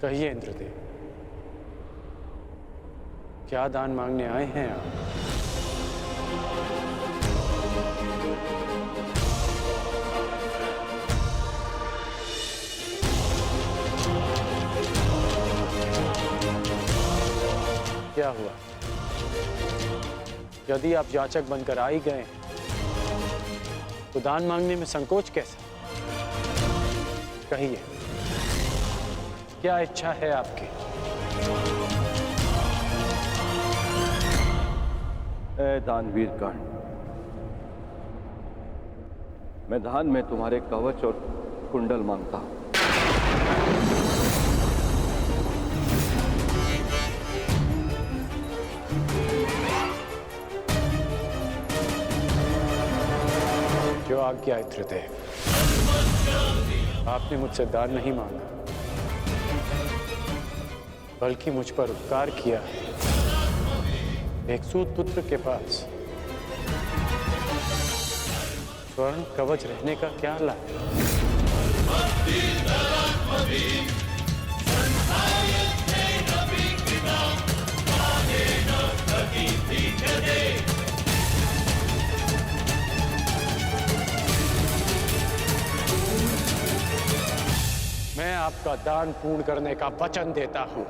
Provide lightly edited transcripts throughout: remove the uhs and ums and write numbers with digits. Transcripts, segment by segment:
कहिए इंद्रदेव, क्या दान मांगने आए हैं आप? क्या हुआ? यदि आप याचक बनकर आ ही गए तो दान मांगने में संकोच कैसा? कहिए, क्या इच्छा है आपकी? ए दानवीर कर्ण, मैं दान में तुम्हारे कवच और कुंडल मांगता हूं। जो आज्ञा इंद्रदेव। आपने मुझसे दान नहीं मांगा, बल्कि मुझ पर उपकार किया। एक सूत पुत्र के पास स्वर्ण कवच रहने का क्या लाभ? मैं आपका दान पूर्ण करने का वचन देता हूं।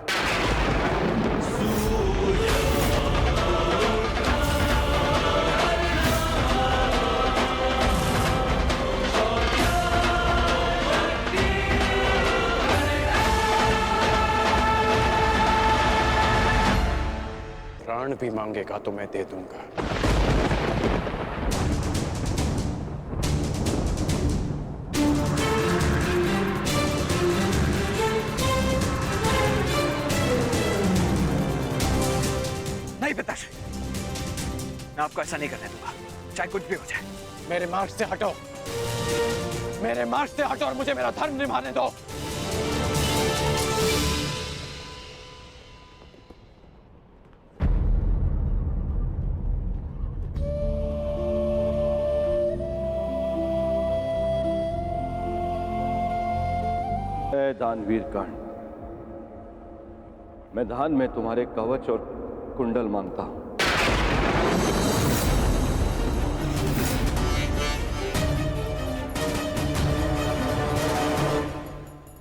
प्राण भी मांगेगा तो मैं दे दूंगा। नहीं पिताश्री, मैं आपको ऐसा नहीं करने दूंगा, चाहे कुछ भी हो जाए। मेरे मार्ग से हटो, मेरे मार्ग से हटो और मुझे मेरा धर्म निभाने दो। ए दानवीर कर्ण, मैं दान में तुम्हारे कवच और कुंडल मांगता हूं।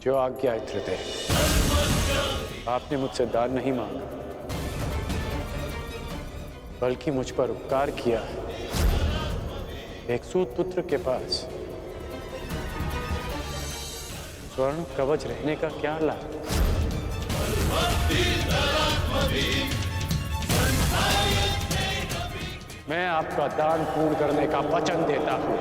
जो आज्ञा इंद्रदेव। आपने मुझसे दान नहीं मांगा, बल्कि मुझ पर उपकार किया। एक सूत पुत्र के पास स्वर्ण कवच रहने का क्या लाभ? मैं आपका दान पूर्ण करने का वचन देता हूं।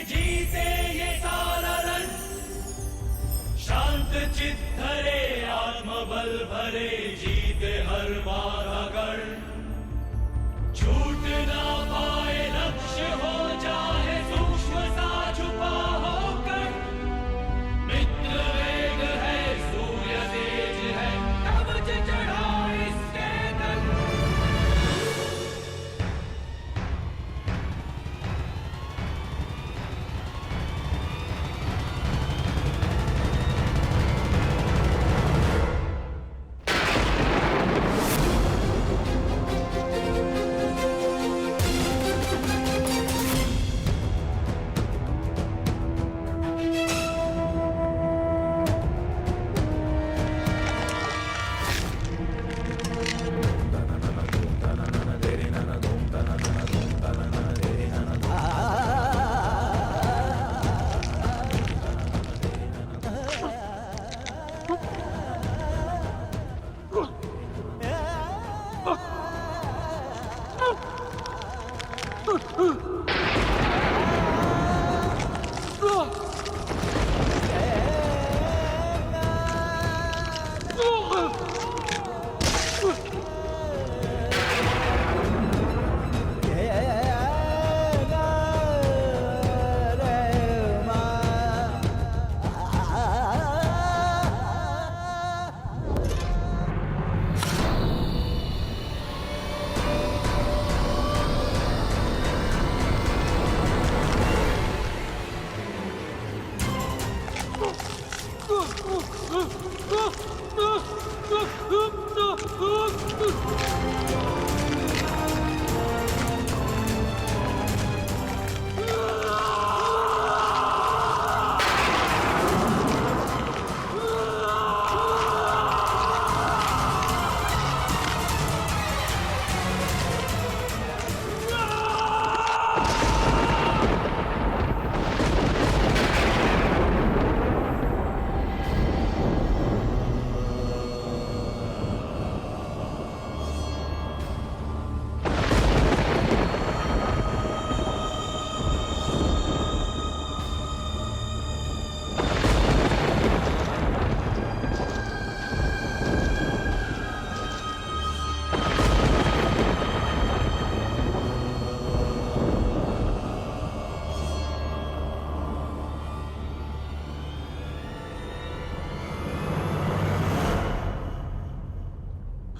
जीते ये सारा रण, शांत चित धरे आत्मबल भरे, जीते हर बाधा गढ़, छूट ना पाए लक्ष्य हो चाहे सूक्ष्म सा छुपा होकर, मित्र वेग है सूर्य तेज है कवच चढ़ा इसके तन।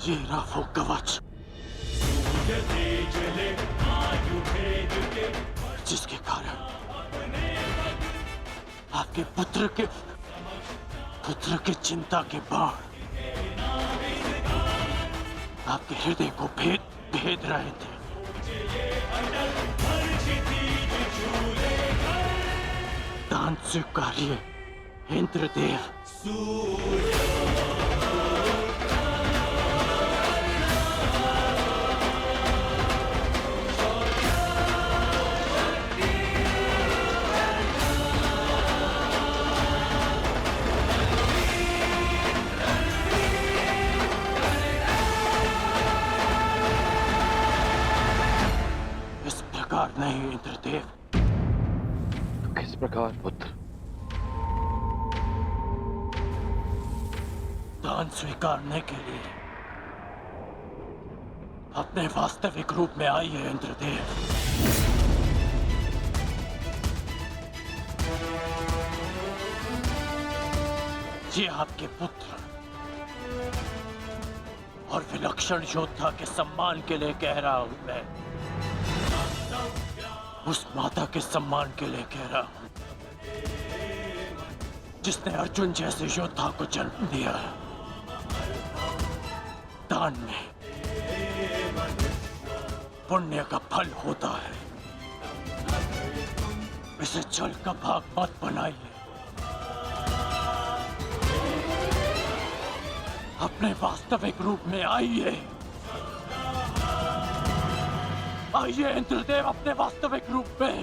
ये रहा वो कवच जिसके कारण आपके पुत्र के चिंता के बाण आपके हृदय को भेद रहे थे। दान स्वीकारिए इंद्रदेव। नहीं इंद्रदेव। तो किस प्रकार पुत्र? दान स्वीकारने के लिए अपने वास्तविक रूप में आइए इंद्रदेव। ये आपके पुत्र और विलक्षण योद्धा के सम्मान के लिए कह रहा हूं मैं। उस माता के सम्मान के लिए कह रहा हूं जिसने अर्जुन जैसे योद्धा को जन्म दिया। दान में पुण्य का फल होता है, इसे छल का भाग मत बनाइए। अपने वास्तविक रूप में आइए। आइए इंद्रदेव अपने वास्तविक रूप में।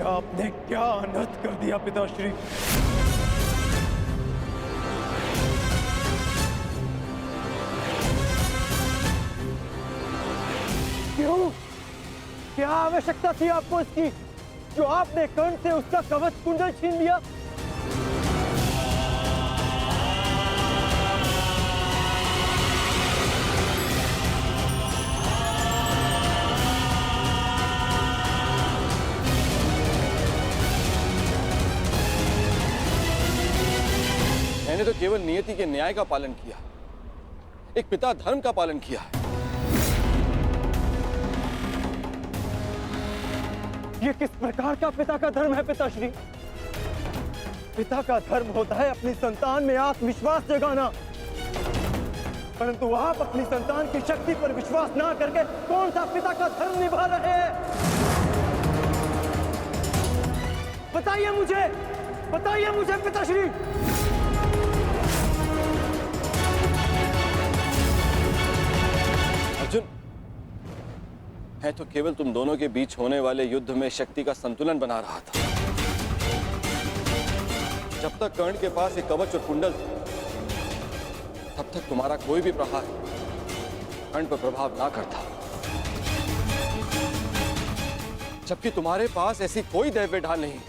आपने क्या अनर्थ कर दिया पिताश्री। क्यों? क्या आवश्यकता थी आपको इसकी, जो आपने कर्ण से उसका कवच कुंडल छीन लिया? मैंने तो केवल नियति के न्याय का पालन किया, एक पिता धर्म का पालन किया है। ये किस प्रकार का पिता का धर्म है पिताश्री? पिता का धर्म होता है अपनी संतान में आत्मविश्वास जगाना, परंतु आप अपनी संतान की शक्ति पर विश्वास ना करके कौन सा पिता का धर्म निभा रहे हैं? बताइए मुझे पिताश्री। अर्जुन, मैं तो केवल तुम दोनों के बीच होने वाले युद्ध में शक्ति का संतुलन बना रहा था। जब तक कर्ण के पास एक कवच और कुंडल थे, तब तक तुम्हारा कोई भी प्रहार कर्ण पर प्रभाव ना करता, जबकि तुम्हारे पास ऐसी कोई दैव्य ढाल नहीं।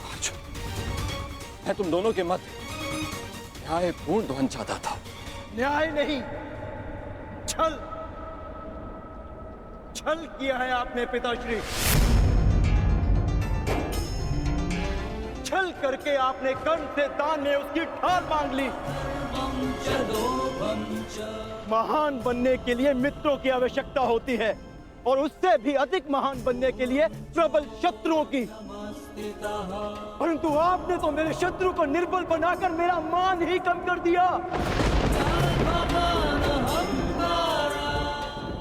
अर्जुन, मैं तुम दोनों के मध्य न्यायपूर्ण ध्वंस चाहता था। न्याय नहीं, छल किया है आपने पिताश्री। छल करके आपने कर्ण से दान में उसकी ढाल मांग ली। महान बनने के लिए मित्रों की आवश्यकता होती है, और उससे भी अधिक महान बनने के लिए प्रबल शत्रुओं की। परंतु आपने तो मेरे शत्रु को निर्बल बनाकर मेरा मान ही कम कर दिया।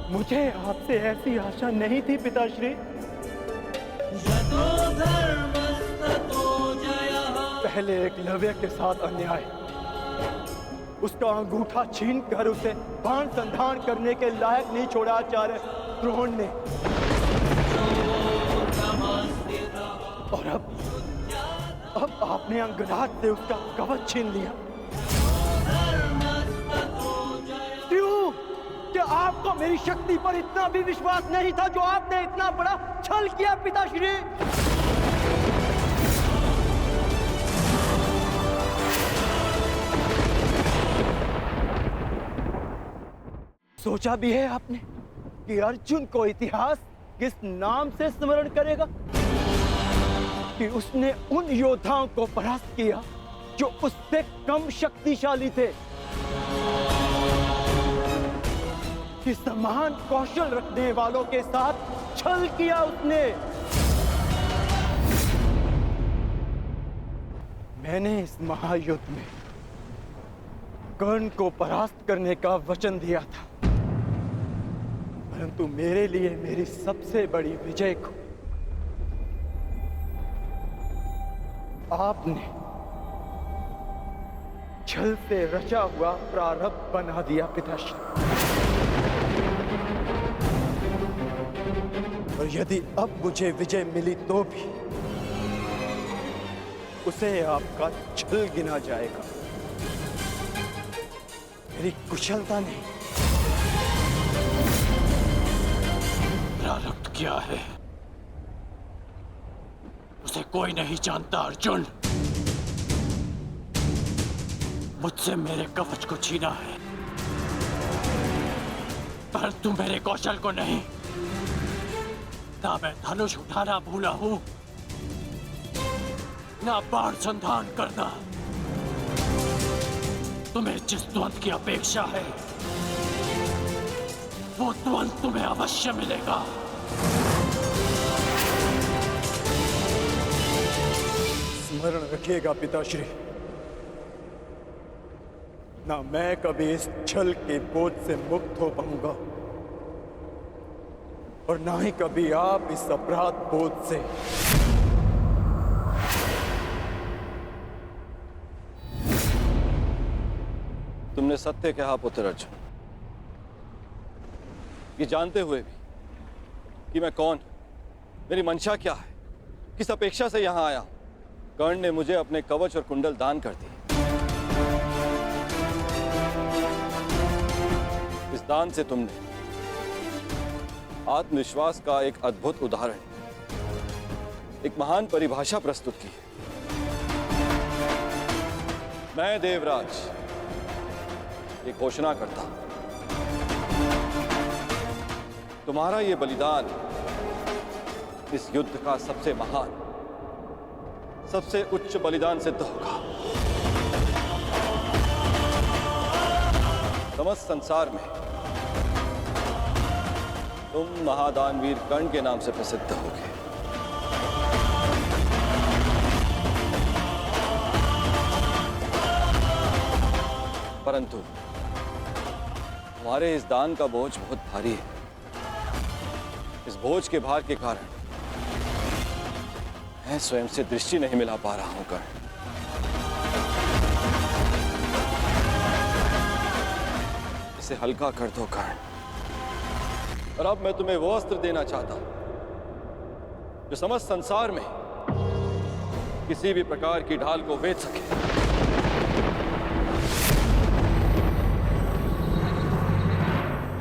मुझे आपसे ऐसी आशा नहीं थी पिताश्री। पहले एकलव्य के साथ अन्याय, उसका अंगूठा छीन कर उसे बाण संधान करने के लायक नहीं छोड़ा आचार्य द्रोण ने, और अब आपने अंगराज से उसका कवच छीन लिया। क्यों? क्या आपको मेरी शक्ति पर इतना भी विश्वास नहीं था, जो आपने इतना बड़ा छल किया पिताश्री? सोचा भी है आपने कि अर्जुन को इतिहास किस नाम से स्मरण करेगा? कि उसने उन योद्धाओं को परास्त किया जो उससे कम शक्तिशाली थे, कि समान कौशल रखने वालों के साथ छल किया उसने। मैंने इस महायुद्ध में कर्ण को परास्त करने का वचन दिया था, परंतु मेरे लिए मेरी सबसे बड़ी विजय को आपने छल से रचा हुआ प्रारब्ध बना दिया पिताश्री। और यदि अब मुझे विजय मिली तो भी उसे आपका छल गिना जाएगा, मेरी कुशलता नहीं। प्रारब्ध क्या है उसे कोई नहीं जानता अर्जुन। मुझसे मेरे कवच को छीना है, परंतु मेरे कौशल को नहीं। ना मैं धनुष उठाना भूला हूं, ना बाण संधान करना। तुम्हें जिस द्वंद की अपेक्षा है, वो द्वंद तुम्हें अवश्य मिलेगा। स्मरण रखिएगा पिताश्री, ना मैं कभी इस छल के बोझ से मुक्त हो पाऊंगा, और ना ही कभी आप इस अपराध बोझ से। तुमने सत्य कहा पुत्र अर्जुन। ये जानते हुए भी कि मैं कौन, मेरी मंशा क्या है, किस अपेक्षा से यहां आया हूं? कर्ण ने मुझे अपने कवच और कुंडल दान कर दिए। इस दान से तुमने आत्मविश्वास का एक अद्भुत उदाहरण, एक महान परिभाषा प्रस्तुत की है। मैं देवराज ये घोषणा करता हूं, तुम्हारा ये बलिदान इस युद्ध का सबसे महान, सबसे उच्च बलिदान सिद्ध होगा। समस्त संसार में तुम महादानवीर कर्ण के नाम से प्रसिद्ध होगे। परंतु तुम्हारे इस दान का बोझ बहुत भारी है। इस बोझ के भार के कारण मैं स्वयं से दृष्टि नहीं मिला पा रहा हूं कर्ण। इसे हल्का कर दो कर्ण। और अब मैं तुम्हें वो अस्त्र देना चाहता हूं जो समस्त संसार में किसी भी प्रकार की ढाल को वेध सके।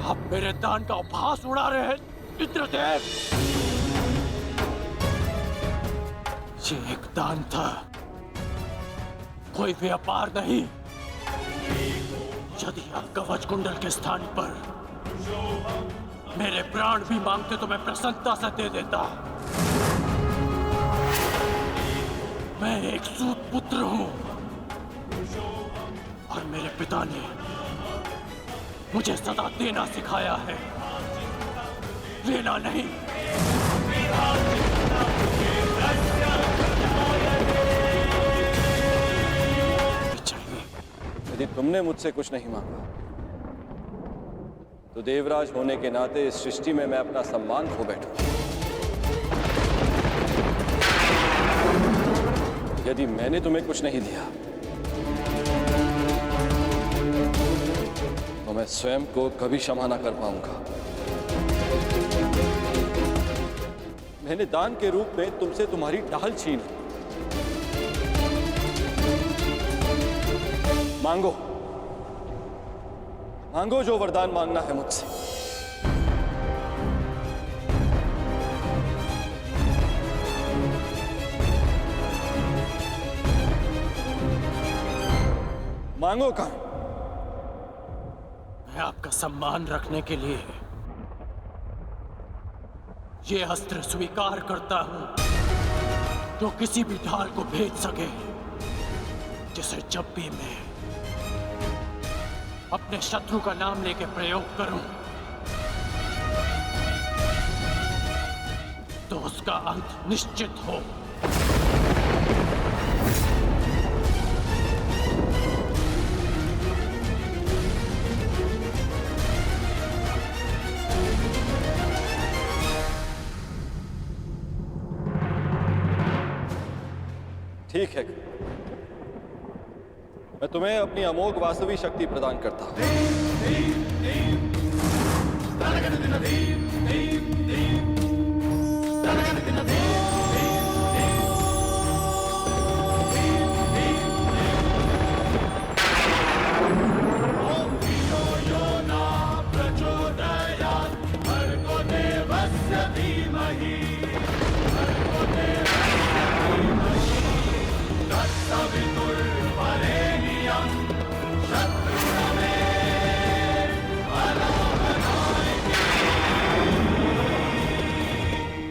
आप मेरे दान का उपहास उड़ा रहे हैं इंद्रदेव। ये एक दान था, कोई व्यापार नहीं। यदि आप कवच कुंडल के स्थान पर मेरे प्राण भी मांगते तो मैं प्रसन्नता से दे देता। मैं एक सूत पुत्र हूं और मेरे पिता ने मुझे सदा देना सिखाया है, लेना नहीं। यदि तुमने मुझसे कुछ नहीं मांगा तो देवराज होने के नाते इस सृष्टि में मैं अपना सम्मान खो बैठूं। यदि मैंने तुम्हें कुछ नहीं दिया तो मैं स्वयं को कभी क्षमा ना कर पाऊंगा। मैंने दान के रूप में तुमसे तुम्हारी ढाल छीन ली। मांगो, मांगो जो वरदान मांगना है मुझसे। मांगो कर्ण। मैं आपका सम्मान रखने के लिए ये अस्त्र स्वीकार करता हूं जो किसी भी ढाल को भेद सके, जिसे जब भी मैं अपने शत्रु का नाम लेके प्रयोग करूं तो उसका अंत निश्चित हो। ठीक है, मैं तुम्हें अपनी अमोघ वास्तविक शक्ति प्रदान करता हूं।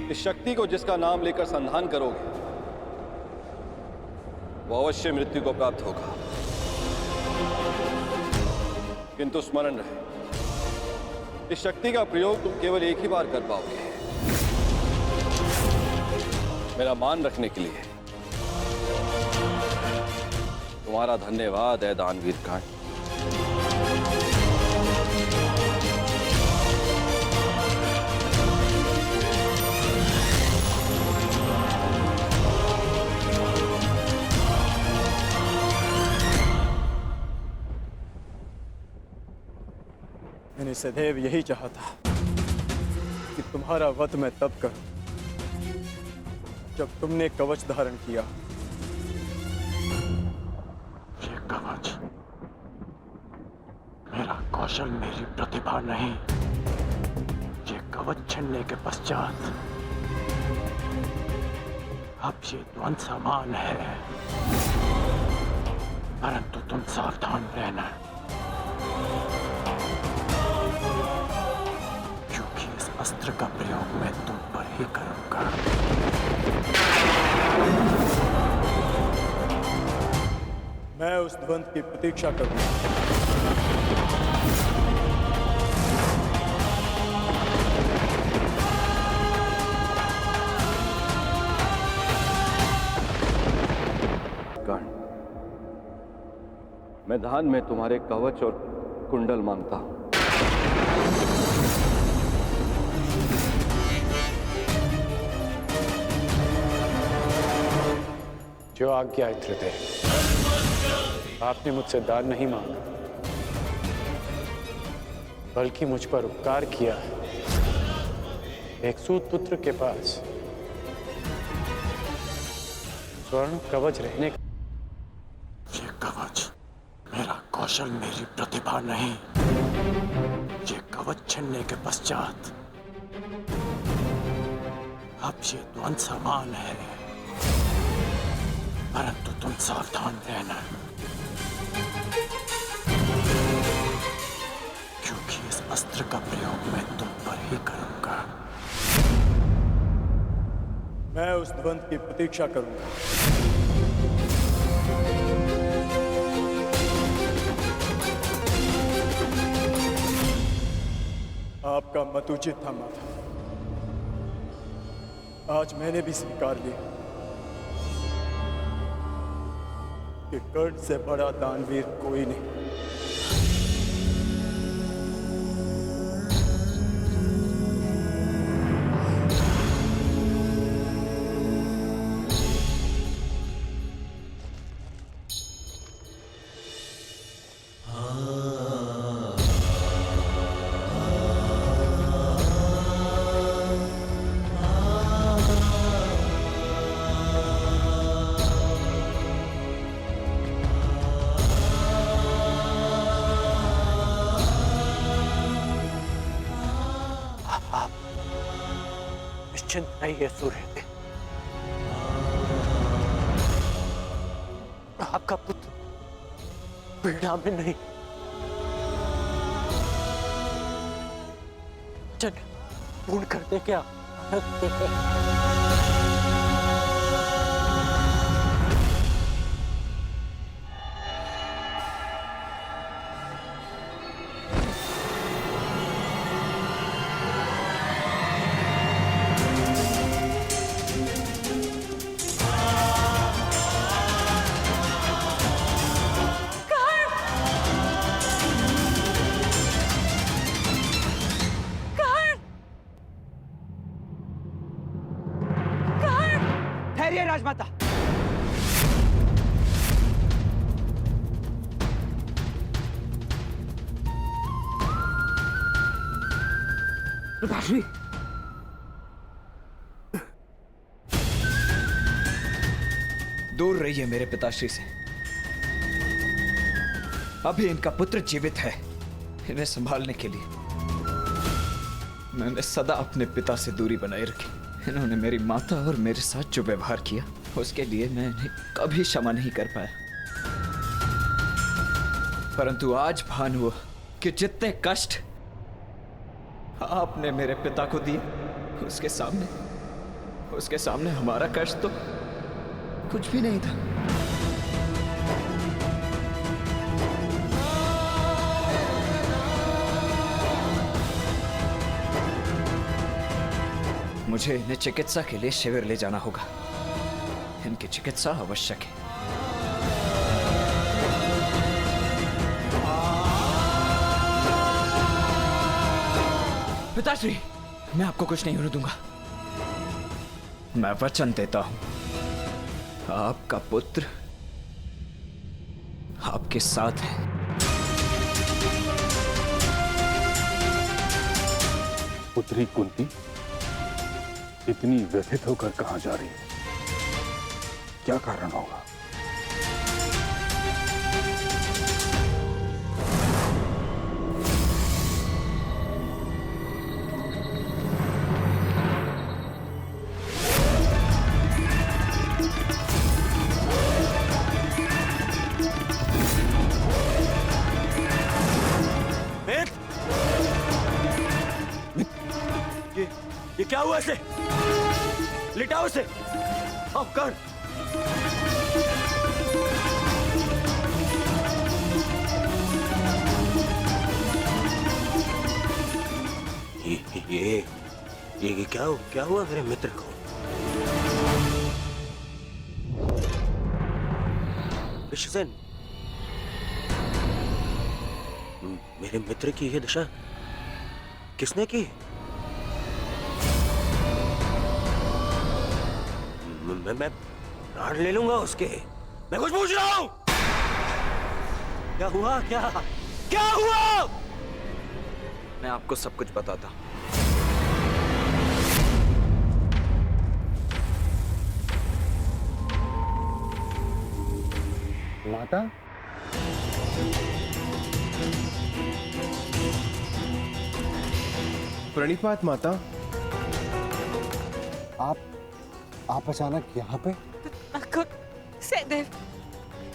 इस शक्ति को जिसका नाम लेकर संधान करोगे वो अवश्य मृत्यु को प्राप्त होगा। किंतु स्मरण रहे, इस शक्ति का प्रयोग तुम केवल एक ही बार कर पाओगे, मेरा मान रखने के लिए। तुम्हारा धन्यवाद है दानवीर कर्ण। मैंने सदैव यही चाहा था कि तुम्हारा वध मैं तब करूं जब तुमने कवच धारण किया। ये कवच मेरा कौशल, मेरी प्रतिभा नहीं। ये कवच छिनने के पश्चात अब ये द्वंद समान है, परंतु तुम सावधान रहना, क्योंकि इस अस्त्र का प्रयोग मैं तुम पर ही करूंगा। मैं उस द्वंद की प्रतीक्षा करूंगा। कर्ण, मैं दान में तुम्हारे कवच और कुंडल मांगता हूं। जो आज्ञा थे, आपने मुझसे दान नहीं मांगा, बल्कि मुझ पर उपकार किया। एक सूत पुत्र के पास स्वर्ण कवच रहने का। ये कवच मेरा कौशल, मेरी प्रतिभा नहीं। ये कवच छिनने के पश्चात अब ये द्वंद समान है, परंतु तुम सावधान रहना, क्योंकि इस अस्त्र का प्रयोग मैं तुम पर ही करूंगा। मैं उस द्वंद की प्रतीक्षा करूंगा। आपका मत उचित था माता। आज मैंने भी स्वीकार लिया कि कर्ण से बड़ा दानवीर कोई नहीं। निश्चिंत नहीं है सूर्य, आपका पुत्र पीड़ा में नहीं। चल पूर्ण कर दे क्या? ठहरिए राजमाता। पिताश्री, दूर रहिए मेरे पिताश्री से। अभी इनका पुत्र जीवित है। इन्हें संभालने के लिए मैंने सदा अपने पिता से दूरी बनाए रखी। इन्होंने मेरी माता और मेरे साथ जो व्यवहार किया, उसके लिए मैं इन्हें कभी क्षमा नहीं कर पाया। परंतु आज भान हुआ कि जितने कष्ट आपने मेरे पिता को दिए, उसके सामने हमारा कष्ट तो कुछ भी नहीं था। मुझे इन्हें चिकित्सा के लिए शिविर ले जाना होगा। इनकी चिकित्सा आवश्यक है। पिताश्री, मैं आपको कुछ नहीं होने दूंगा। मैं वचन देता हूं, आपका पुत्र आपके साथ है। पुत्री कुंती इतनी व्यथित होकर कहां जा रही है? क्या कारण होगा? ये क्या हुआ इसे? लिटाओ इसे। आओ कर। ये क्या हुआ मेरे मित्र को? विश्वसेन, मेरे मित्र की ये दशा किसने की? मैं प्राण ले लूंगा उसके। मैं कुछ पूछ रहा हूं। क्या हुआ? क्या हुआ? मैं आपको सब कुछ बताता हूं। माता, प्रणिपात माता। आप अचानक यहाँ पे? सहदेव,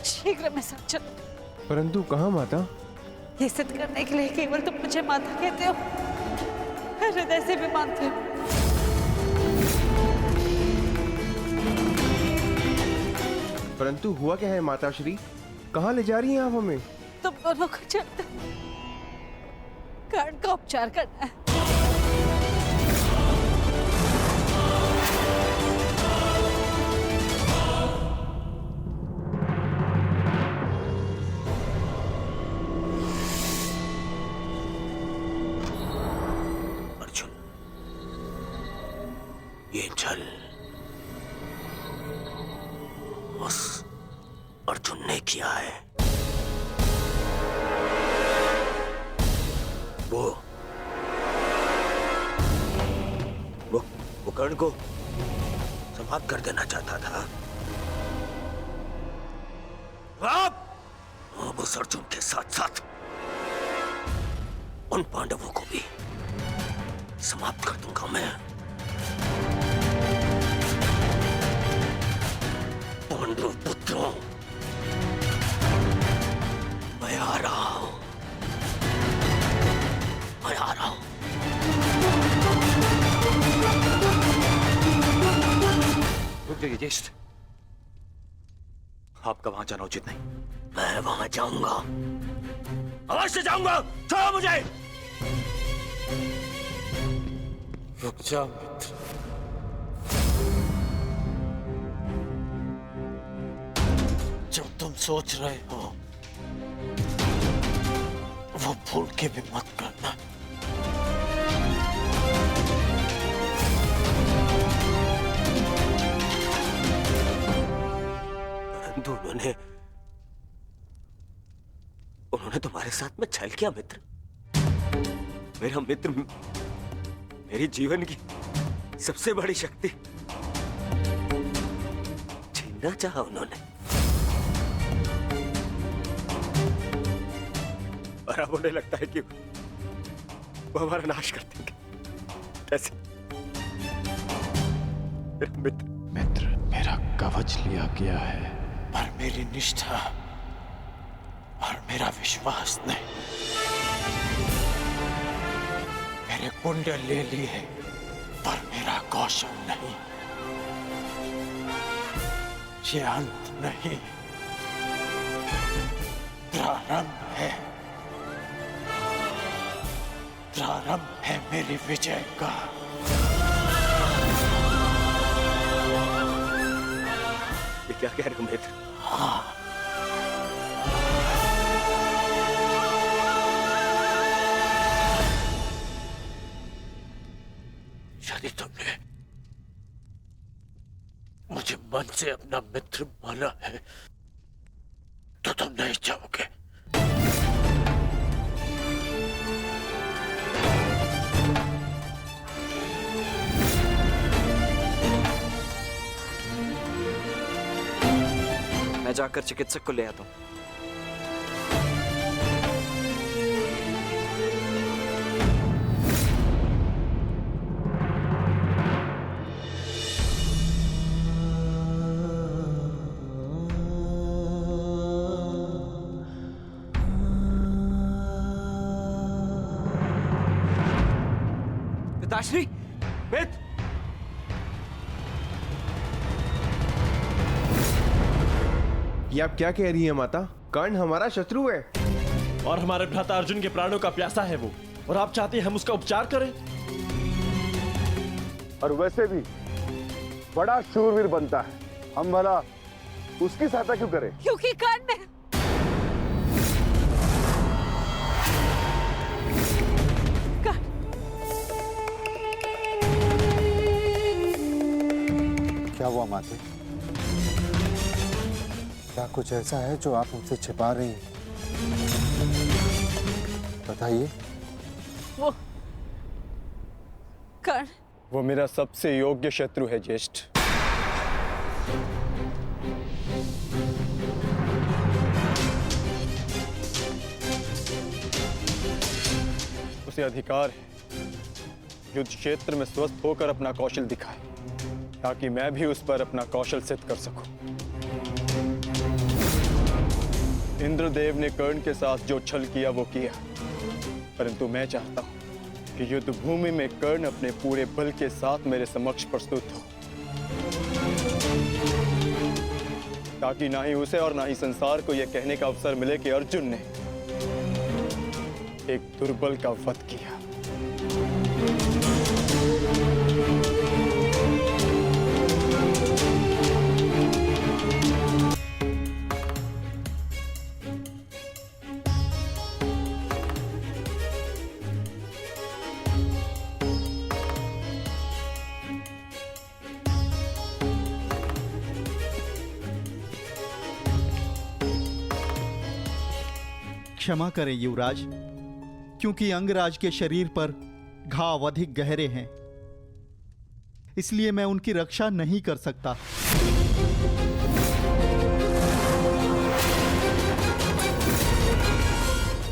शीघ्र में सब चलो। परंतु कहाँ माता? ये सिद्ध करने के लिए केवल तुम मुझे माता कहते हो, हृदय से भी मानते हो। परंतु हुआ क्या है माता श्री? कहाँ ले जा रही हैं आप हमें? तुम दोनों को चलकर कर्ण का उपचार करना है। अर्जुन, ये छल उस अर्जुन ने किया है। वो कर्ण को समाप्त कर देना चाहता था। अब उस अर्जुन के साथ साथ उन पांडवों को भी समाप्त कर दूंगा मैं। पांडव पुत्रों, मैं आ रहा हूं। रुक जाइए ज्येष्ठ, आपका वहां जाना उचित नहीं। मैं वहां जाऊंगा, अवश्य जाऊंगा। छोड़ो मुझे। रुक जा मित्र। जो तुम सोच रहे हो वो भूल के भी मत करना। परंतु उन्होंने तुम्हारे साथ में छल किया मित्र। मेरा मित्र मेरी जीवन की सबसे बड़ी शक्ति छीनना चाहा उन्होंने, और अब उन्हें लगता है कि वो हमारा नाश कर देंगे। कैसे? मित्र, मेरा कवच लिया गया है, पर मेरी निष्ठा और मेरा विश्वास नहीं। मेरे कुंडल ले लिए, पर मेरा कौशल नहीं। ये अंत नहीं, प्रारंभ है। प्रारंभ है मेरी विजय का। ये क्या कह रहे हो मित्र? हाँ, यदि तुमने मुझे मन से अपना मित्र माना है तो तुम नहीं चाहोगे। मैं जाकर चिकित्सक को ले आता हूँ। पिताश्री, वेद! ये आप क्या कह रही हैं माता? कर्ण हमारा शत्रु है और हमारे भ्राता अर्जुन के प्राणों का प्यासा है वो, और आप चाहते हैं हम उसका उपचार करें? और वैसे भी बड़ा शूरवीर बनता है, हम भला उसकी सहायता क्यों करें? क्योंकि कर्ण ने क्या हुआ माते? क्या कुछ ऐसा है जो आप हमसे छिपा रही हैं? बताइए। वो कर्ण, वो मेरा सबसे योग्य शत्रु है ज्येष्ठ। उसे अधिकार है युद्ध क्षेत्र में स्वस्थ होकर अपना कौशल दिखाए, ताकि मैं भी उस पर अपना कौशल सिद्ध कर सकूं। इंद्रदेव ने कर्ण के साथ जो छल किया वो किया, परंतु मैं चाहता हूं कि युद्ध भूमि में कर्ण अपने पूरे बल के साथ मेरे समक्ष प्रस्तुत हो, ताकि ना ही उसे और ना ही संसार को यह कहने का अवसर मिले कि अर्जुन ने एक दुर्बल का वध किया। क्षमा करें युवराज, क्योंकि अंगराज के शरीर पर घाव अधिक गहरे हैं, इसलिए मैं उनकी रक्षा नहीं कर सकता।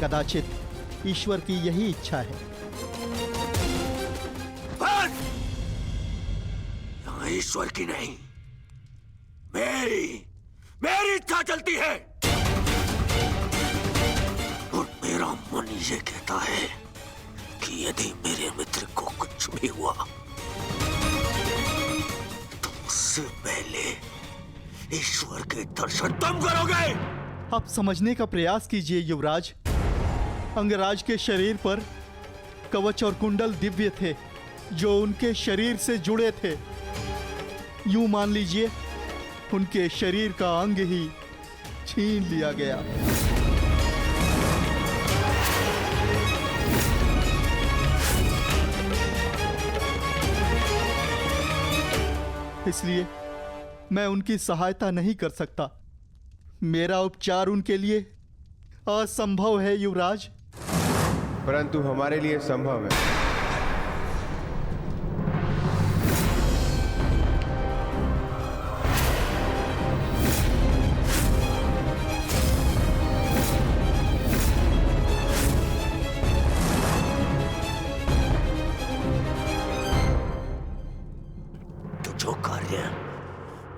कदाचित ईश्वर की यही इच्छा है। ईश्वर की नहीं, मेरी इच्छा चलती है, और मेरा मन ये कहता है कि यदि मेरे मित्र को कुछ भी हुआ तो उससे पहले ईश्वर के दर्शन तुम करोगे। आप समझने का प्रयास कीजिए युवराज। अंगराज के शरीर पर कवच और कुंडल दिव्य थे, जो उनके शरीर से जुड़े थे। यूं मान लीजिए उनके शरीर का अंग ही छीन लिया गया। इसलिए मैं उनकी सहायता नहीं कर सकता। मेरा उपचार उनके लिए असंभव है युवराज। परंतु हमारे लिए संभव है।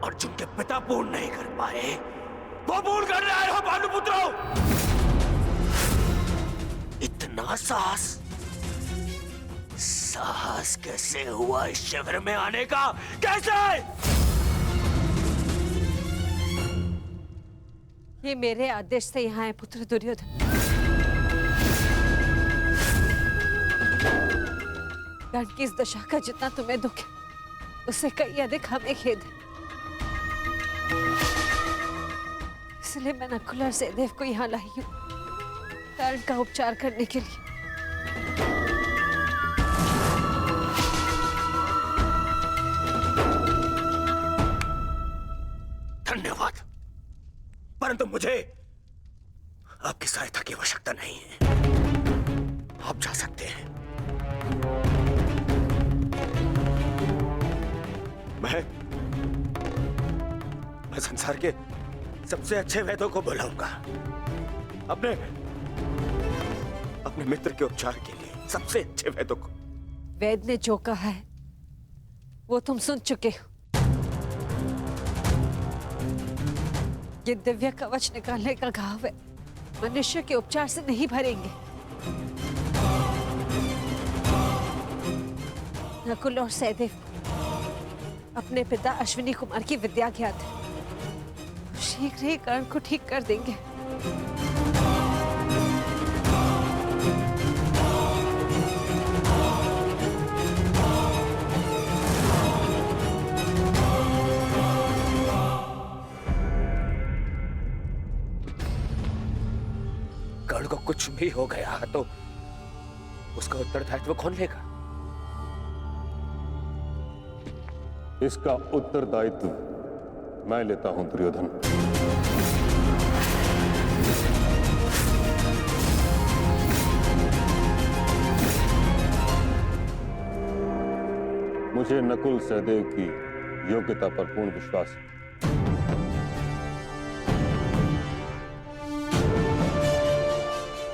अर्जुन के पिता पूर्ण नहीं कर पाए, वो पूर्ण कर रहे हो भानुपुत्रों। इतना साहस कैसे हुआ इस शिविर में आने का? कैसे? ये मेरे आदेश से यहाँ है पुत्र दुर्योधन। कर्ण की इस दशा का जितना तुम्हें दुख है, उससे कई अधिक हमें खेद है। इसलिए मैं नकुल और सहदेव को यहाँ लाई हूँ कर्ण का उपचार करने के लिए। धन्यवाद, परंतु मुझे आपकी सहायता की आवश्यकता नहीं है। आप जा सकते हैं। मैं संसार के सबसे अच्छे वैद्यों को बुलाऊंगा, अपने मित्र के उपचार के लिए सबसे अच्छे वैद्यों को। वैद्य ने जो कहा है वो तुम सुन चुके हो। ये दिव्य कवच निकालने का घाव है, मनुष्य के उपचार से नहीं भरेंगे। नकुल और सहदेव अपने पिता अश्विनी कुमार की विद्या ज्ञात है, शीघ्र ही कर्ण को ठीक कर देंगे। कर्ण को कुछ भी हो गया तो उसका उत्तरदायित्व कौन लेगा? इसका उत्तरदायित्व मैं लेता हूं दुर्योधन। मुझे नकुल सहदेव की योग्यता पर पूर्ण विश्वास है।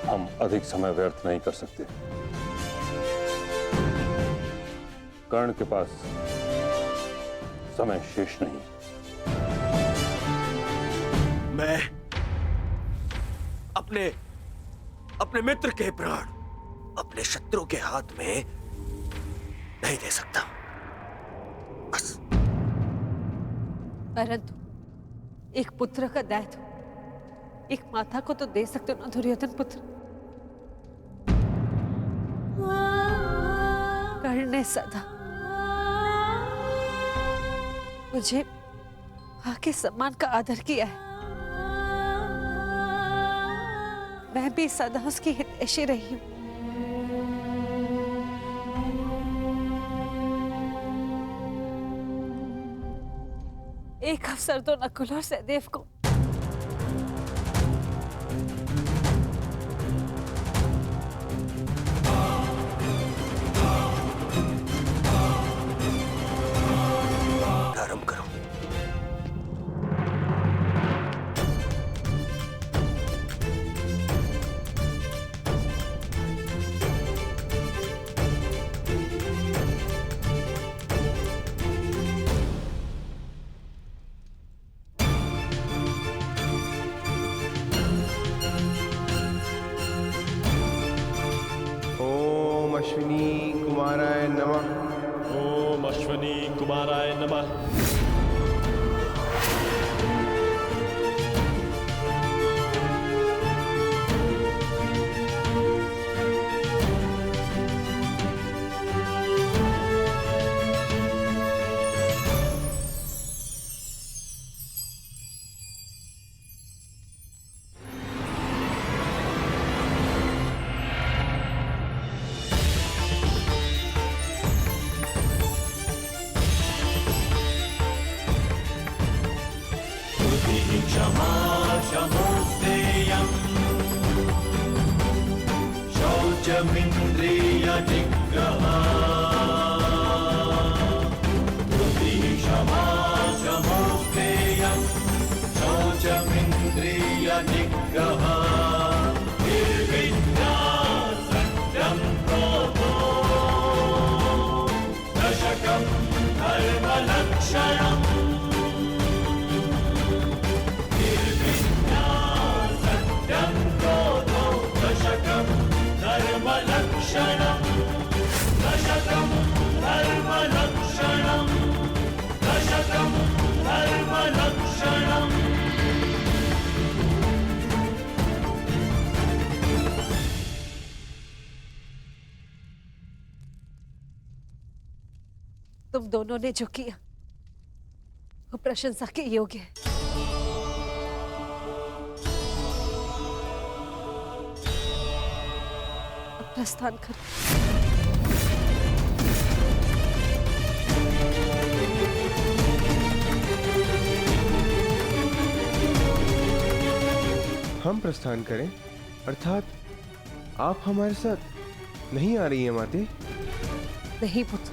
हम अधिक समय व्यर्थ नहीं कर सकते। कर्ण के पास समय शेष नहीं। मैं अपने मित्र के प्राण अपने शत्रु के हाथ में नहीं दे सकता, बस। परंतु एक पुत्र का दायित्व एक माता को तो दे सकते हो ना दुर्योधन पुत्र। कर्ण ने सदा मुझे मां के सम्मान का आदर किया है, मैं भी सदा उसकी हितैषी रही हूं। एक अवसर तो नकुल और सहदेव को प्रारंभ करो। ओम अश्विनी कुमाराय नमः। ओम अश्विनी कुमाराय नमः। क्षमा क्षमोस्तेयम् शौचमिन्द्रिय निग्रहा बुद्धिः क्षमा क्षमोस्तेयम् शौचमिन्द्रिय निग्रहा निर्विद्या सत्यं क्रोधो दशकं धर्मलक्षणम् धर्मलक्षणं दशकं धर्मलक्षणं दशकं धर्मलक्षणम्। तुम दोनों ने जो किया वो प्रशंसा के योग्य है। प्रस्थान कर। हम प्रस्थान करें, अर्थात आप हमारे साथ नहीं आ रही हैं माते? नहीं पुत्र,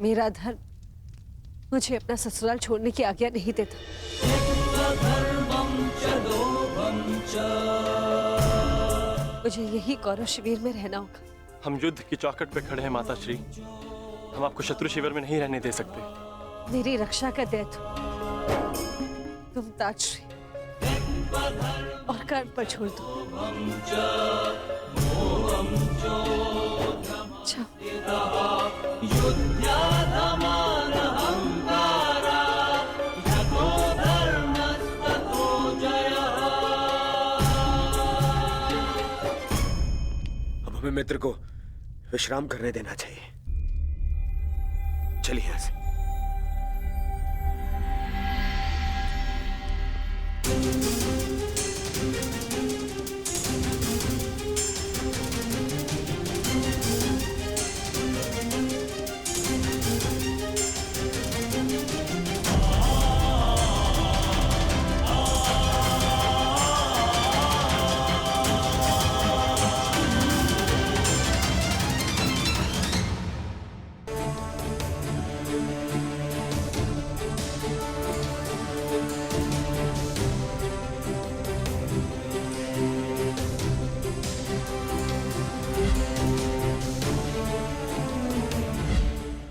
मेरा धर्म मुझे अपना ससुराल छोड़ने की आज्ञा नहीं देता। धर्मं च लोभं च। मुझे यही कौरव शिविर में रहना होगा। हम युद्ध की चौखट पे खड़े हैं माता श्री। हम आपको शत्रु शिविर में नहीं रहने दे सकते। मेरी रक्षा का दायित्व तुम ताजश्री और कर्ण पर छोड़ दो। अब हमें मित्र को विश्राम करने देना चाहिए। चलिए यहां से।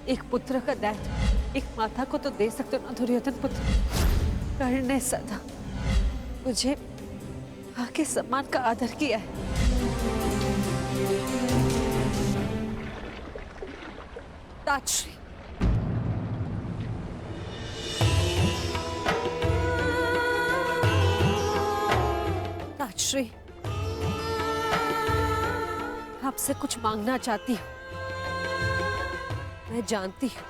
एक पुत्र का दायित्व एक माता को तो दे सकते हो ना दुर्योधन पुत्र। कर्ण ने सदा मुझे आके सम्मान का आदर किया है। ताजश्री ताजश्री आपसे कुछ मांगना चाहती हूँ। मैं जानती हूँ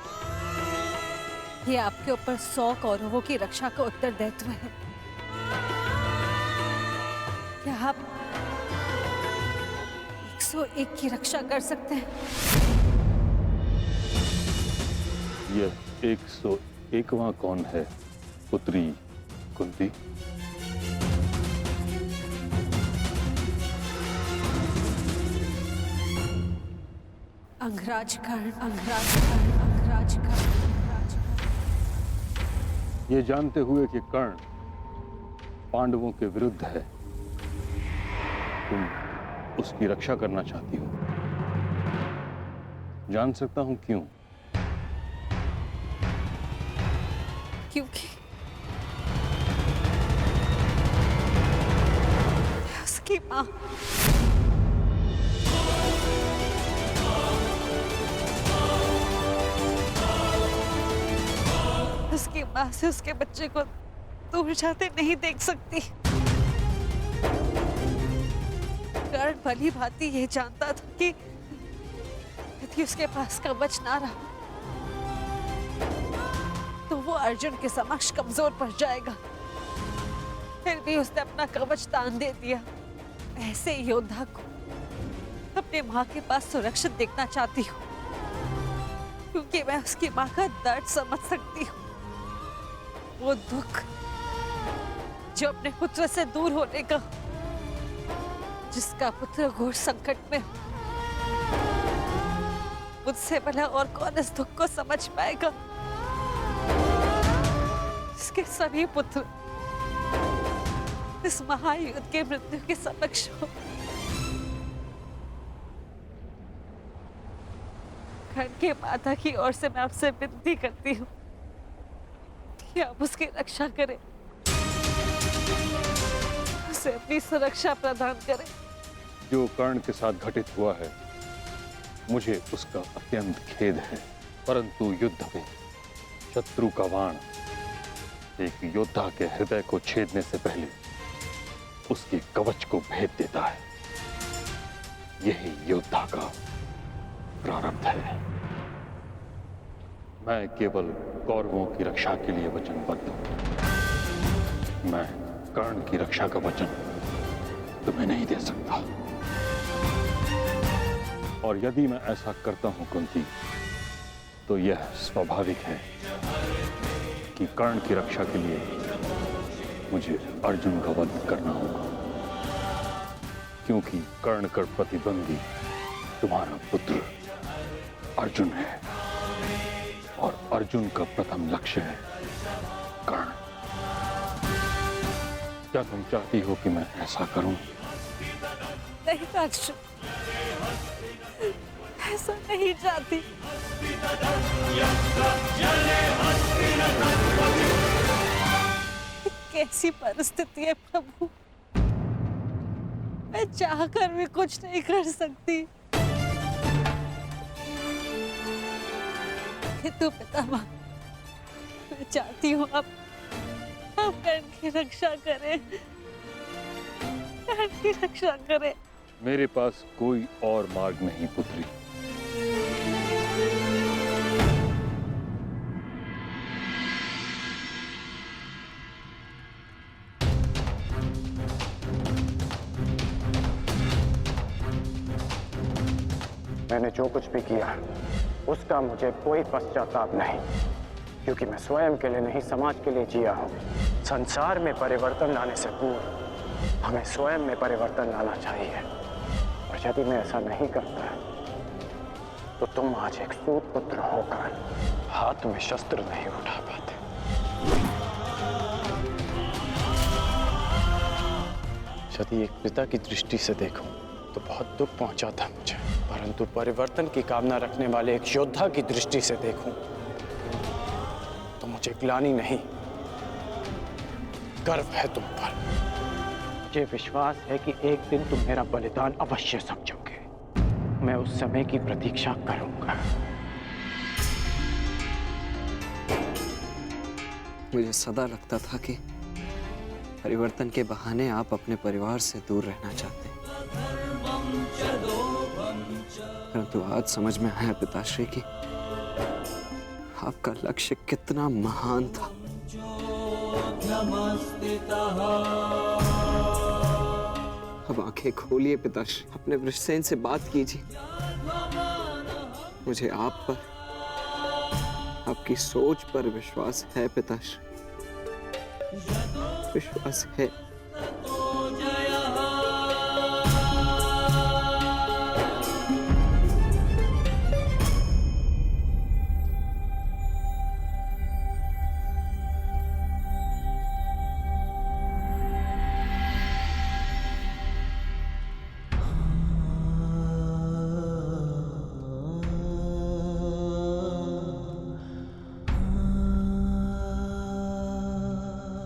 कि आपके ऊपर 100 कौरवों की रक्षा का उत्तरदायित्व है। क्या आप 101 की रक्षा कर सकते हैं? यह 101वां कौन है पुत्री कुंती? अंगराज कर्ण, अंगराज कर्ण, अंगराज कर्ण, अंगराज कर्ण। ये जानते हुए कि कर्ण पांडवों के विरुद्ध है, तुम उसकी रक्षा करना चाहती हो। जान सकता हूं क्यों? क्योंकि उसकी मां उसकी मां से उसके बच्चे को दूर जाते नहीं देख सकती। कर्ण भली भांति ये जानता था कि यदि उसके पास कवच ना रहा तो वो अर्जुन के समक्ष कमजोर पड़ जाएगा। फिर भी उसने अपना कवच दान दे दिया। ऐसे योद्धा को अपने माँ के पास सुरक्षित देखना चाहती हूँ, क्योंकि मैं उसकी माँ का दर्द समझ सकती हूँ। वो दुख जो अपने पुत्र से दूर होने का, जिसका पुत्र घोर संकट में हो, मुझसे भला और कौन इस दुख को समझ पाएगा? इसके सभी पुत्र इस महायुद्ध के मृत्यु के समक्ष हो। कर्ण के माता की ओर से मैं आपसे विनती करती हूँ कि आप उसकी रक्षा करें, उसे अपनी सुरक्षा प्रदान करें। जो कर्ण के साथ घटित हुआ है, मुझे उसका अत्यंत खेद है, परंतु युद्ध में शत्रु का बाण एक योद्धा के हृदय को छेदने से पहले उसके कवच को भेद देता है। यही योद्धा का प्रारब्ध है। मैं केवल कौरवों की रक्षा के लिए वचनबद्ध हूं। मैं कर्ण की रक्षा का वचन तुम्हें नहीं दे सकता। और यदि मैं ऐसा करता हूं कुंती, तो यह स्वाभाविक है कि कर्ण की रक्षा के लिए मुझे अर्जुन का वध करना होगा, क्योंकि कर्ण का प्रतिद्वंदी तुम्हारा पुत्र अर्जुन है और अर्जुन का प्रथम लक्ष्य है कर्ण। क्या तुम चाहती हो कि मैं ऐसा करूं? नहीं अर्जुन, ऐसा नहीं चाहती। कैसी परिस्थिति है प्रभु, मैं चाहकर भी कुछ नहीं कर सकती। किंतु पितामह, मैं चाहती हूँ आप कर्ण की रक्षा करें, कर्ण की रक्षा करें। मेरे पास कोई और मार्ग नहीं पुत्री। मैंने जो कुछ भी किया उसका मुझे कोई पश्चाताप नहीं, क्योंकि मैं स्वयं के लिए नहीं समाज के लिए जिया हूँ। संसार में परिवर्तन लाने से पूर्व हमें स्वयं में परिवर्तन लाना चाहिए, और यदि मैं ऐसा नहीं करता तो तुम आज एक सूत पुत्र होकर हाथ में शस्त्र नहीं उठा पाते। यदि एक पिता की दृष्टि से देखूं तो बहुत दुख पहुंचा था मुझे, परंतु परिवर्तन की कामना रखने वाले एक योद्धा की दृष्टि से देखूं तो मुझे ग्लानि नहीं, गर्व है तुम पर। मुझे विश्वास है कि एक दिन तुम मेरा बलिदान अवश्य समझोगे। मैं उस समय की प्रतीक्षा करूंगा। मुझे सदा लगता था कि परिवर्तन के बहाने आप अपने परिवार से दूर रहना चाहते हैं, परंतु आज समझ में आया पिताश्री कि आपका लक्ष्य कितना महान था। अब आंखें खोलिए पिताश्री, अपने वृषसेन से बात कीजिए। मुझे आप पर, आपकी सोच पर विश्वास है पिताश्री, विश्वास है।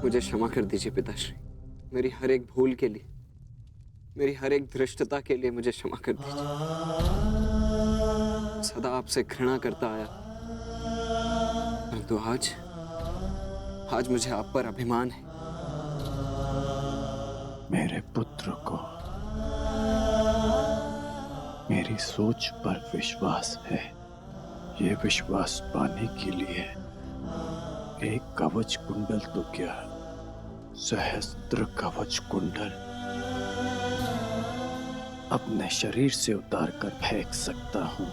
मुझे क्षमा कर दीजिए पिताश्री, मेरी हर एक भूल के लिए, मेरी हर एक धृष्टता के लिए मुझे क्षमा कर दीजिए। सदा आपसे घृणा करता आया, परंतु आज मुझे आप पर अभिमान है। मेरे पुत्र को मेरी सोच पर विश्वास है। ये विश्वास पाने के लिए एक कवच कुंडल तो क्या, सहस्त्र कवच कुंडल अपने शरीर से उतार कर फेंक सकता हूं।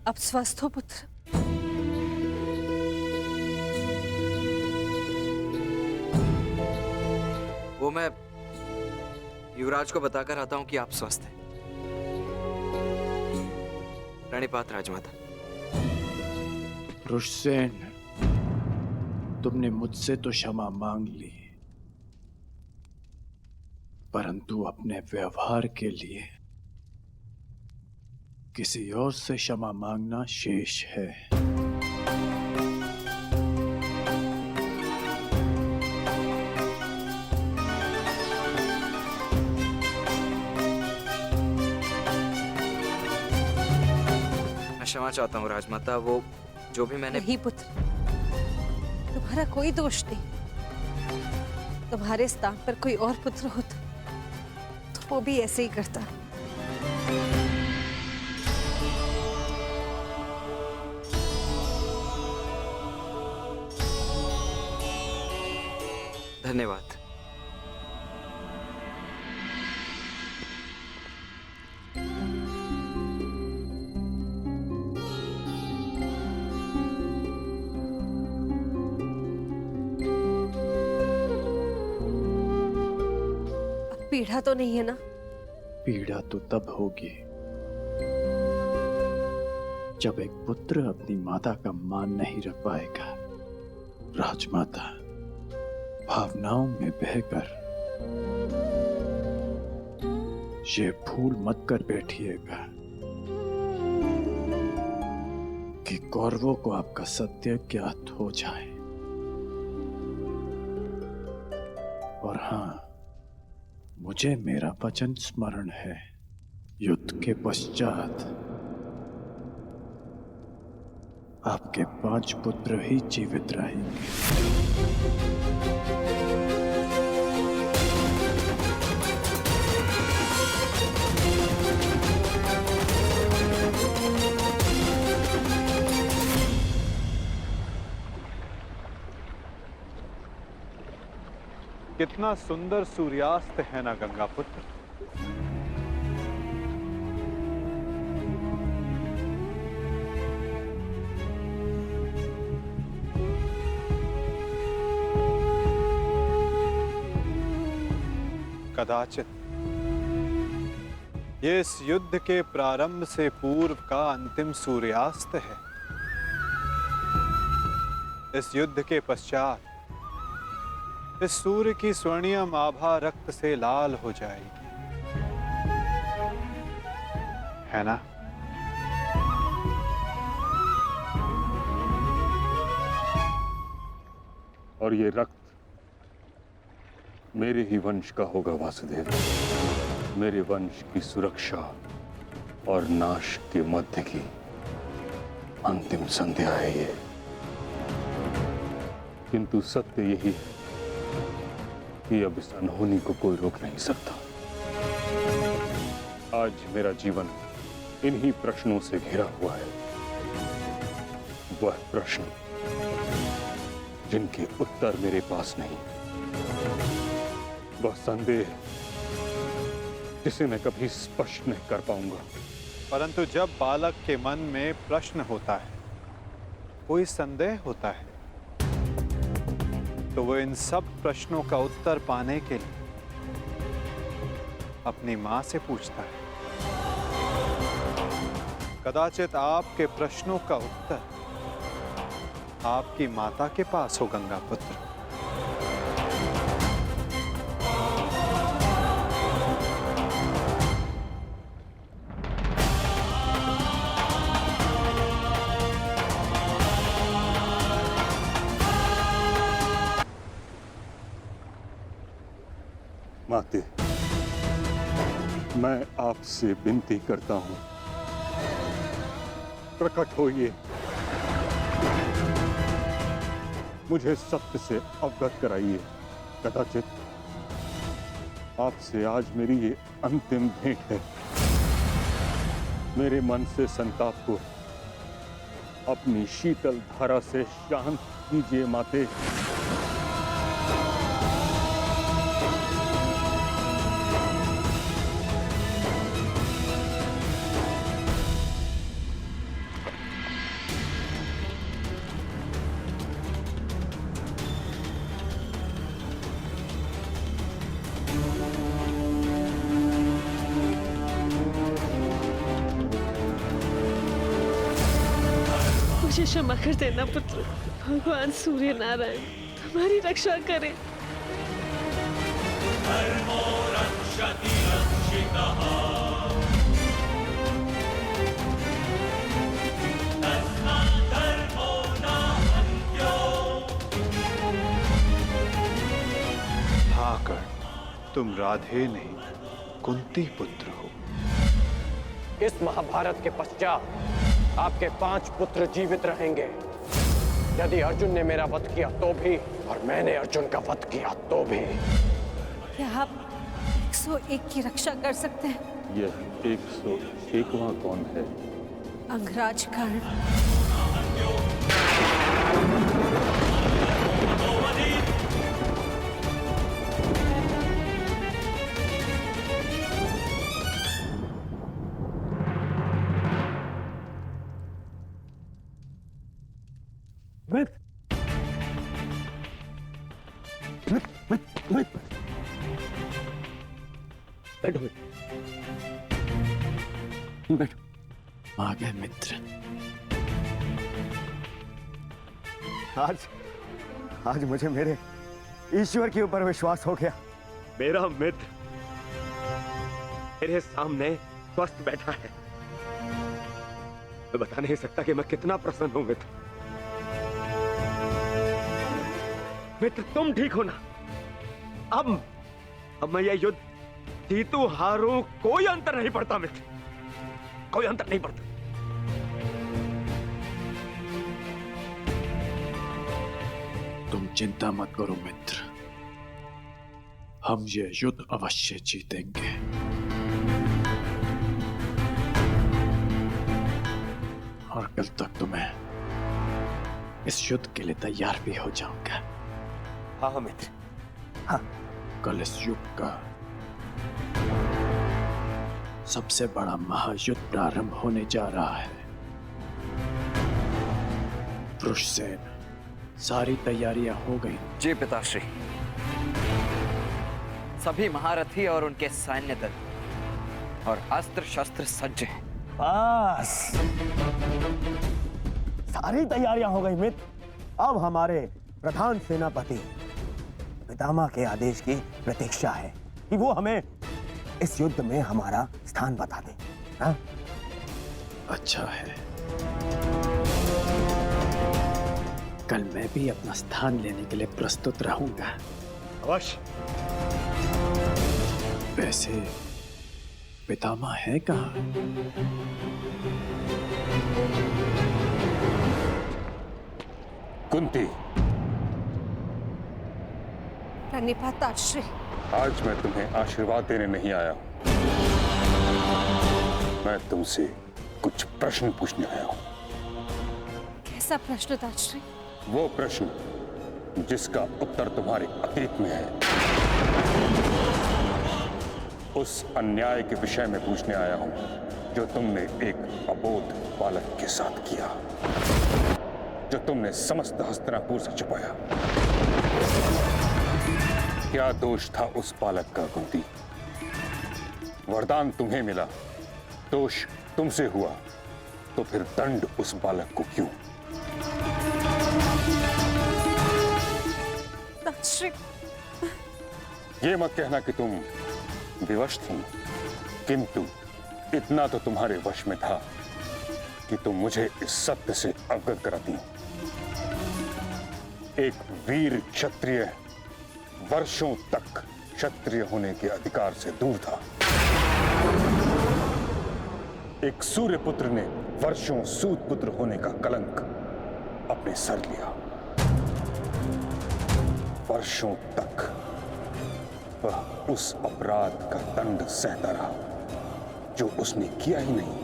अब स्वस्थ हो पुत्र? वो मैं युवराज को बताकर आता हूं कि आप स्वस्थ हैं। प्रणिपात राजमाता। वृषसेन, तुमने मुझसे तो क्षमा मांग ली, परंतु अपने व्यवहार के लिए किसी और से क्षमा मांगना शेष है। क्षमा चाहता हूँ राजमाता, वो जो भी मैंने। नहीं पुत्र, तुम्हारा कोई दोष नहीं। तुम्हारे स्थान पर कोई और पुत्र होता तो वो भी ऐसे ही करता। धन्यवाद। पीड़ा तो नहीं है ना? पीड़ा तो तब होगी जब एक पुत्र अपनी माता का मान नहीं रख पाएगा। राजमाता, भावनाओं में बहकर ये भूल मत कर बैठिएगा कि कौरवों को आपका सत्य ज्ञात हो जाए। और हाँ, मुझे मेरा वचन स्मरण है, युद्ध के पश्चात आपके 5 पुत्र ही जीवित रहेंगे। कितना सुंदर सूर्यास्त है ना गंगा पुत्र। कदाचित ये इस युद्ध के प्रारंभ से पूर्व का अंतिम सूर्यास्त है। इस युद्ध के पश्चात इस सूर्य की स्वर्णिम आभा रक्त से लाल हो जाएगी, है ना? और ये रक्त मेरे ही वंश का होगा वासुदेव। मेरे वंश की सुरक्षा और नाश के मध्य की अंतिम संध्या है ये। किंतु सत्य यही है कि अब इस अनहोनी को कोई रोक नहीं सकता। आज मेरा जीवन इन्हीं प्रश्नों से घिरा हुआ है। वह प्रश्न जिनके उत्तर मेरे पास नहीं, वह संदेह जिसे मैं कभी स्पष्ट नहीं कर पाऊंगा। परंतु जब बालक के मन में प्रश्न होता है, कोई संदेह होता है, तो वो इन सब प्रश्नों का उत्तर पाने के लिए अपनी मां से पूछता है। कदाचित आपके प्रश्नों का उत्तर आपकी माता के पास हो गंगा पुत्र। माते, मैं आपसे विनती करता हूं, प्रकट होइए, मुझे सत्य से अवगत कराइए। कदाचित आपसे आज मेरी ये अंतिम भेंट है। मेरे मन से संताप को अपनी शीतल धारा से शांत कीजिए माते। मुझे क्षमा कर देना पुत्र। भगवान सूर्य नारायण तुम्हारी रक्षा करें। धर्मो रक्षति रक्षितः, तस्मात् धर्मो न हन्यो। हाँ कर्ण, तुम राधे नहीं कुंती पुत्र हो। इस महाभारत के पश्चात आपके 5 पुत्र जीवित रहेंगे। यदि अर्जुन ने मेरा वध किया तो भी, और मैंने अर्जुन का वध किया तो भी। क्या आप 101 की रक्षा कर सकते हैं? यह 101वां कौन है? अंगराज कर्ण। बैठो। बेटा। आ गए मित्र। आज मुझे मेरे ईश्वर के ऊपर विश्वास हो गया। मेरा मित्र मेरे सामने स्वस्थ बैठा है। मैं बता नहीं सकता कि मैं कितना प्रसन्न हूं मित्र। मित्र तुम ठीक हो ना? अब मैं यह युद्ध जीतू हारूं कोई अंतर नहीं पड़ता मित्र, कोई अंतर नहीं पड़ता। तुम चिंता मत करो मित्र, हम ये युद्ध अवश्य जीतेंगे। और कल तक तुम्हें इस युद्ध के लिए तैयार भी हो जाऊंगा। हाँ मित्र, हाँ। कल इस युग का सबसे बड़ा महायुद्ध प्रारंभ होने जा रहा है। वृषसेन, सारी तैयारियां हो गई? जी पिताश्री, सभी महारथी और उनके सैन्य दल और अस्त्र शस्त्र सज्ज हैं। बस सारी तैयारियां हो गई मित्र। अब हमारे प्रधान सेनापति पितामह के आदेश की प्रतीक्षा है कि वो हमें इस युद्ध में हमारा स्थान बता दें। हाँ? अच्छा है, कल मैं भी अपना स्थान लेने के लिए प्रस्तुत रहूंगा। अवश्य। वैसे पितामह है कहाँ? कुंती, प्रणिपाताश्री। आज मैं तुम्हें आशीर्वाद देने नहीं आया हूं, मैं तुमसे कुछ प्रश्न पूछने आया हूं। कैसा प्रश्न ताश्री? वो प्रश्न जिसका उत्तर तुम्हारे अतीत में है। उस अन्याय के विषय में पूछने आया हूं जो तुमने एक अबोध बालक के साथ किया, जो तुमने समस्त हस्तिनापुर से छुपाया। क्या दोष था उस बालक का कुंती? वरदान तुम्हें मिला, दोष तुमसे हुआ, तो फिर दंड उस बालक को क्यों? ये मत कहना कि तुम विवश थी, किंतु इतना तो तुम्हारे वश में था कि तुम मुझे इस सत्य से अवगत कराती। एक वीर क्षत्रिय वर्षों तक क्षत्रिय होने के अधिकार से दूर था। एक सूर्य पुत्र ने वर्षों सूत पुत्र होने का कलंक अपने सर लिया। वर्षों तक वह उस अपराध का दंड सहता रहा जो उसने किया ही नहीं।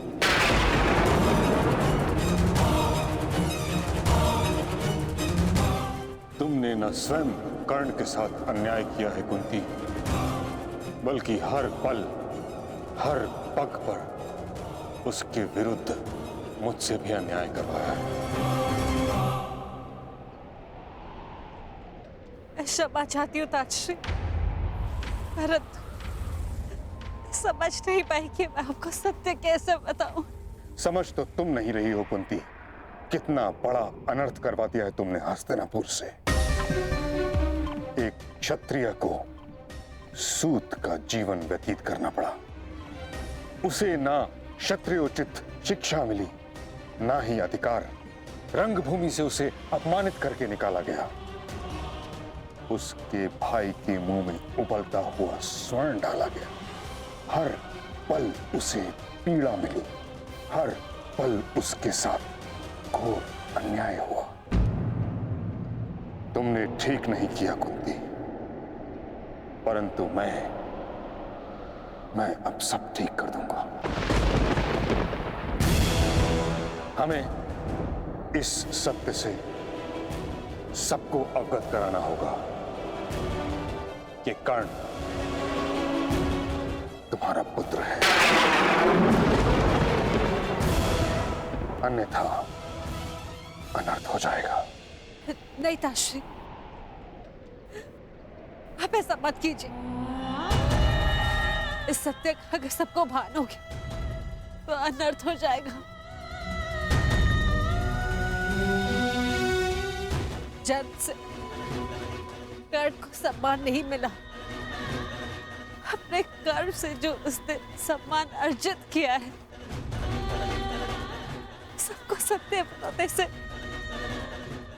तुमने न स्वयं कर्ण के साथ अन्याय किया है कुंती, बल्कि हर पल हर पग पर उसके विरुद्ध मुझसे भी अन्याय करवाया है। मैं क्षमा चाहती हूँ ताजश्री, परंतु समझ नहीं पाई कि मैं आपको सत्य कैसे बताऊं। समझ तो तुम नहीं रही हो कुंती, कितना बड़ा अनर्थ करवा दिया है तुमने हस्तिनापुर से। एक क्षत्रिय को सूत का जीवन व्यतीत करना पड़ा। उसे ना क्षत्रियोचित शिक्षा मिली, ना ही अधिकार। रंगभूमि से उसे अपमानित करके निकाला गया। उसके भाई के मुंह में उबलता हुआ स्वर्ण डाला गया। हर पल उसे पीड़ा मिली, हर पल उसके साथ घोर अन्याय हुआ। तुमने ठीक नहीं किया कुंती, परंतु मैं अब सब ठीक कर दूंगा। हमें इस सत्य से सबको अवगत कराना होगा कि कर्ण तुम्हारा पुत्र है, अन्यथा अनर्थ हो जाएगा। नहीं ताजश्री, आप ऐसा मत कीजिए। इस सत्य का अगर सबको भान हो गया तो अनर्थ हो जाएगा। जन्म से कर्ण को सम्मान नहीं मिला। अपने कर्म से जो उसने सम्मान अर्जित किया है, सबको सत्य बताने से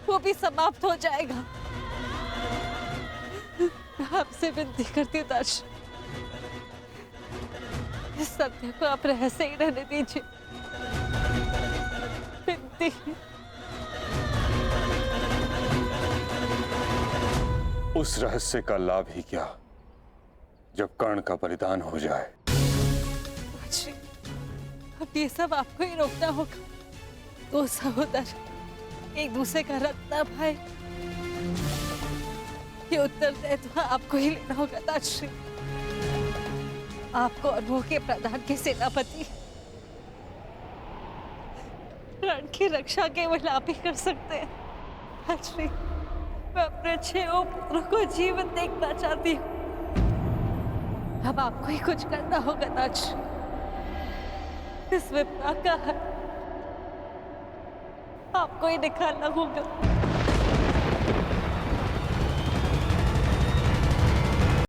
वो भी समाप्त हो जाएगा। आपसे विनती करती हूँ दर्श, इस सत्य को आप रहस्य ही रहने दीजिए। विनती। उस रहस्य का लाभ ही क्या जब कर्ण का बलिदान हो जाए। श्री, अब ये सब आपको ही रोकना होगा। दो सहोदर एक दूसरे का रक्त न भाई, ये उत्तरदायित्व आपको ही लेना होगा ताजश्री। आपको और वो के प्रधान के सेनापति रण की रक्षा केवल आप ही कर सकते हैं। ताजश्री, मैं अपने 6 पुत्रों को जीवित देखना चाहती हूँ। अब आपको ही कुछ करना होगा ताजश्री। इस विपदा का हल आपको ही निकालना होगा।